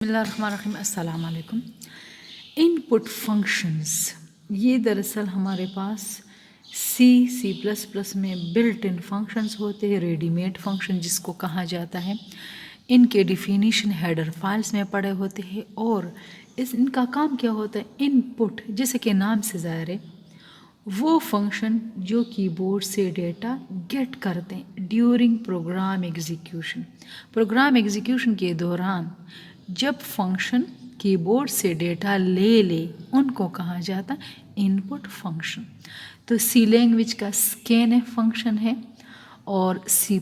बिस्मिल्लाहिर्रहमानिर्रहीम, अस्सलाम वालेकुम। इनपुट फंक्शंस, ये दरअसल हमारे पास C++ में बिल्ट इन फंक्शंस होते हैं, रेडीमेड फंक्शन जिसको कहा जाता है। इनके डिफिनीशन हेडर फाइल्स में पड़े होते हैं और इनका काम क्या होता है, इनपुट, जैसे कि नाम से ज़ाहिर है, वो फंक्शन जो कीबोर्ड से डेटा गेट करते हैं during program execution. Program execution के दौरान जब फंक्शन कीबोर्ड से डेटा ले उनको कहा जाता है इनपुट फंक्शन। तो सी लैंग्वेज का स्कैनएफ फंक्शन है और C++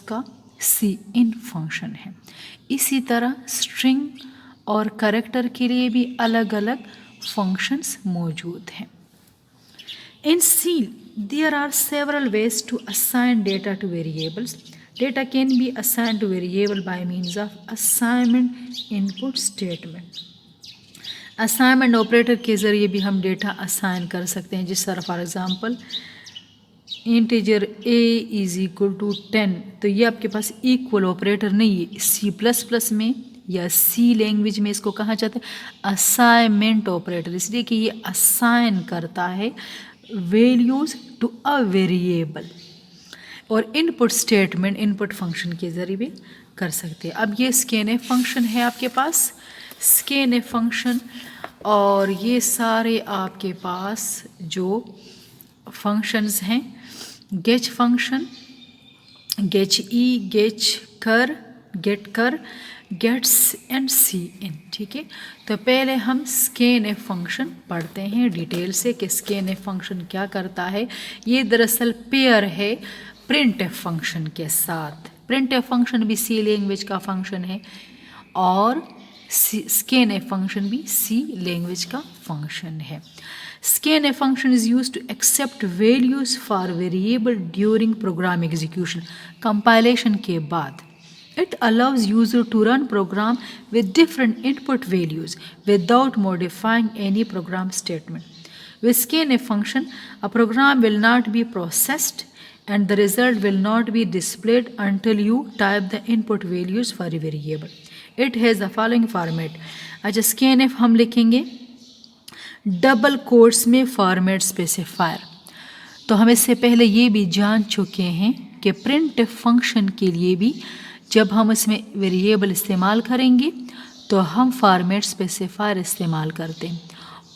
का सी इन फंक्शन है। इसी तरह स्ट्रिंग और कैरेक्टर के लिए भी अलग अलग फंक्शंस मौजूद हैं। In C, there are several ways to assign data to variables. Data can be assigned to variable by means of assignment input statement. Assignment operator के ज़रिए भी हम डेटा असाइन कर सकते हैं। जिस तरह फॉर एग्ज़ाम्पल इंटीजर a = 10, तो ये आपके पास इक्वल ऑपरेटर नहीं है। C++ में या सी लैंग्वेज में इसको कहा जाता है असाइनमेंट ऑपरेटर, इसलिए कि ये असाइन करता है वैल्यूज़ टू अ वेरिएबल। और इनपुट स्टेटमेंट इनपुट फंक्शन के ज़रिए भी कर सकते हैं। अब ये स्कैनएफ फंक्शन है आपके पास, स्कैनएफ फंक्शन, और ये सारे आपके पास जो फंक्शंस हैं, गेच फंक्शन, गेच ई, गेच कर, गेट कर, गेट्स एंड सी इन। ठीक है, तो पहले हम स्कैनएफ फंक्शन पढ़ते हैं डिटेल से कि स्कैनएफ फंक्शन क्या करता है। ये दरअसल पेयर है प्रिंटएफ फंक्शन के साथ। प्रिंटएफ फंक्शन भी सी लैंग्वेज का फंक्शन है और स्कैनएफ फंक्शन भी सी लैंग्वेज का फंक्शन है। Scanf function is used to accept values for variable during program execution, compilation के बाद। It allows user to run program with different input values without modifying any program statement. With scanf function, a program will not be processed and the result will not be displayed until you type the input values for a variable. It has the following format. अच्छा, scanf हम लिखेंगे double quotes में format specifier. तो हम इससे पहले ये भी जान चुके हैं कि प्रिंट फंक्शन के लिए भी जब हम इसमें वेरिएबल इस्तेमाल करेंगे तो हम फॉर्मेट स्पेसिफायर इस्तेमाल करते हैं,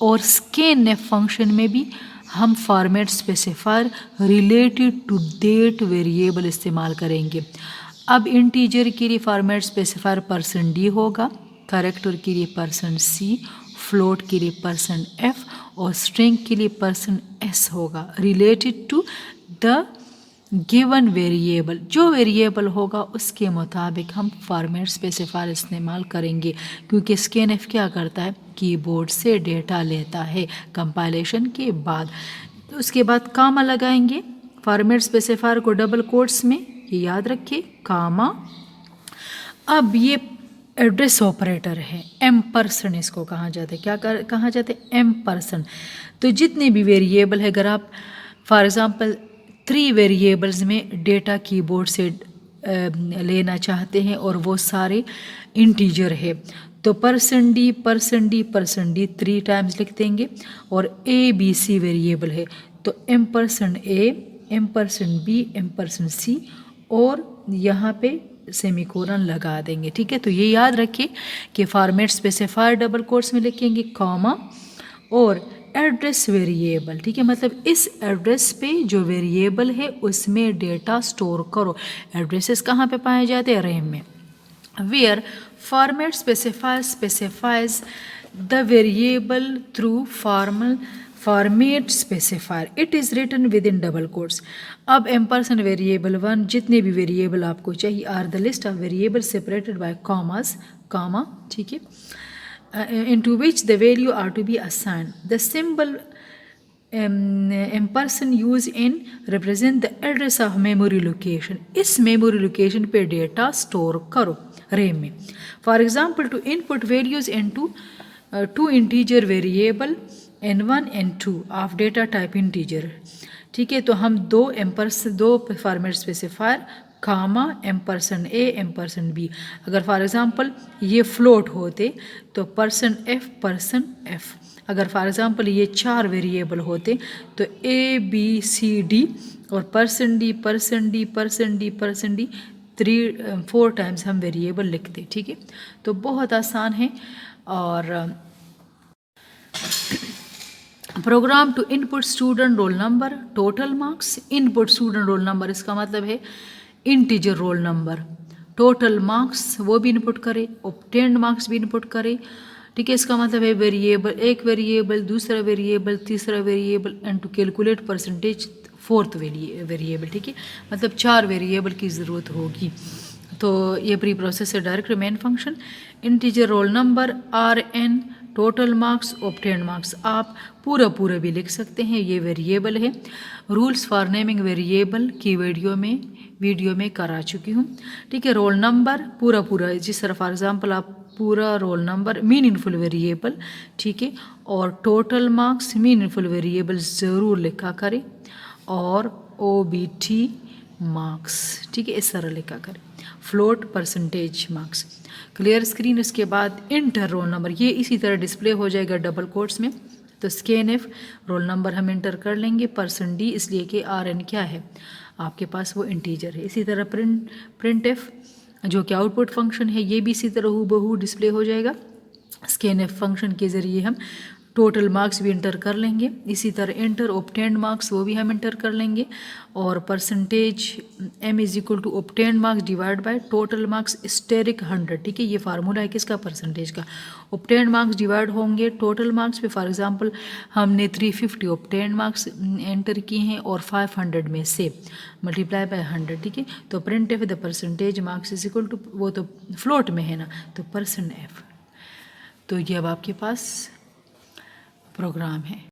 और स्कैनएफ फंक्शन में भी हम format specifier related to date variable इस्तेमाल करेंगे। अब इंटीजर के लिए फॉर्मेट स्पेसिफायर %d होगा, कैरेक्टर के लिए %c, फ्लोट के लिए %f और स्ट्रिंग के लिए %s होगा, related to the given variable. जो वेरिएबल होगा उसके मुताबिक हम फॉर्मेट स्पेसिफायर इस्तेमाल करेंगे, क्योंकि स्कैनएफ क्या करता है, कीबोर्ड से डेटा लेता है कंपाइलेशन के बाद। तो उसके बाद कामा लगाएंगे फॉर्मेट स्पेसिफायर को डबल कोट्स में, ये याद रखिए, कामा। अब ये एड्रेस ऑपरेटर है, M% इसको कहा जाता है। क्या कहा जाता है, M%। तो जितने भी वेरिएबल है, अगर आप फॉर एग्ज़ाम्पल 3 वेरिएबल्स में डेटा कीबोर्ड से लेना चाहते हैं और वो सारे इंटीजर है, तो %d, %d 3 टाइम्स लिख देंगे। और ABC वेरिएबल है तो M%A, M%B, M%C और यहाँ पे सेमीकोलन लगा देंगे। ठीक है, तो ये याद रखिए कि फॉर्मेट स्पेसिफायर डबल कोट्स में लिखेंगे, कॉमा और एड्रेस वेरिएबल। ठीक है, मतलब इस एड्रेस पे जो वेरिएबल है उसमें डेटा स्टोर करो। एड्रेसेस कहाँ पे पाए जाते हैं, रैम में। Where format specifier specifies the variable through format specifier, it is written within double quotes. अब M% वेरिएबल 1, जितने भी वेरिएबल आपको चाहिए, are the list of variable separated by commas, comma. ठीक है, into which the value are to be assigned. The symbol M% used in represent the address of memory location. इस memory location पे data store करो RAM में। For example, to input values into two integer variable n1 n2 of data type integer। ठीक है, तो हम दो format specifier comma %A %B। अगर फॉर एग्ज़ाम्पल ये फ्लोट होते तो %F%F। अगर फॉर एग्ज़ाम्पल ये 4 वेरिएबल होते तो ABCD और %D 4 टाइम्स हम वेरिएबल लिखते। ठीक है, तो बहुत आसान है। और program to input student roll number total marks. Input student roll number इसका मतलब है integer roll number, total marks वो भी इनपुट करे, ऑब्टेन्ड मार्क्स भी इनपुट करे। ठीक है, इसका मतलब है वेरिएबल, एक वेरिएबल, दूसरा वेरिएबल, तीसरा variable, and to calculate percentage fourth variable. ठीक है, मतलब 4 वेरिएबल की ज़रूरत होगी। तो ये प्री प्रोसेस है। Direct main function integer roll number RN, total marks, obtained marks, आप पूरा भी लिख सकते हैं, ये वेरिएबल है। रूल्स फॉर नेमिंग वेरिएबल की वीडियो में करा चुकी हूँ। ठीक है, रोल नंबर पूरा जिस तरह फॉर एग्जांपल आप पूरा रोल नंबर मीनिंगफुल वेरिएबल। ठीक है, और टोटल मार्क्स मीनिंगफुल वेरिएबल ज़रूर लिखा करें, और OBT मार्क्स। ठीक है, इस तरह लिखा करें, float percentage marks. Clear screen. इसके बाद इंटर रोल नंबर, ये इसी तरह डिस्प्ले हो जाएगा डबल कोट्स में। तो स्कैनएफ रोल नंबर हम इंटर कर लेंगे, %D इसलिए कि RN क्या है आपके पास, वो इंटीजर है। इसी तरह प्रिंट जो कि आउटपुट फंक्शन है, ये भी इसी तरह हूबहू डिस्प्ले हो जाएगा। स्कैनएफ फंक्शन के ज़रिए हम टोटल मार्क्स भी इंटर कर लेंगे। इसी तरह इंटर ऑब्टेन्ड मार्क्स वो भी हम इंटर कर लेंगे, और percentage M = obtained marks divide by total marks asterisk 100। ठीक है, ये फार्मूला है किसका, परसेंटेज का। ऑब्टेन्ड मार्क्स डिवाइड होंगे टोटल मार्क्स पे। फॉर एग्जांपल हमने 350 ऑब्टेन्ड मार्क्स एंटर किए हैं और 500 में से मल्टीप्लाई बाय 100। ठीक है, तो print F the percentage marks = वो तो फ्लोट में है ना, तो %F। तो ये अब आपके पास प्रोग्राम है।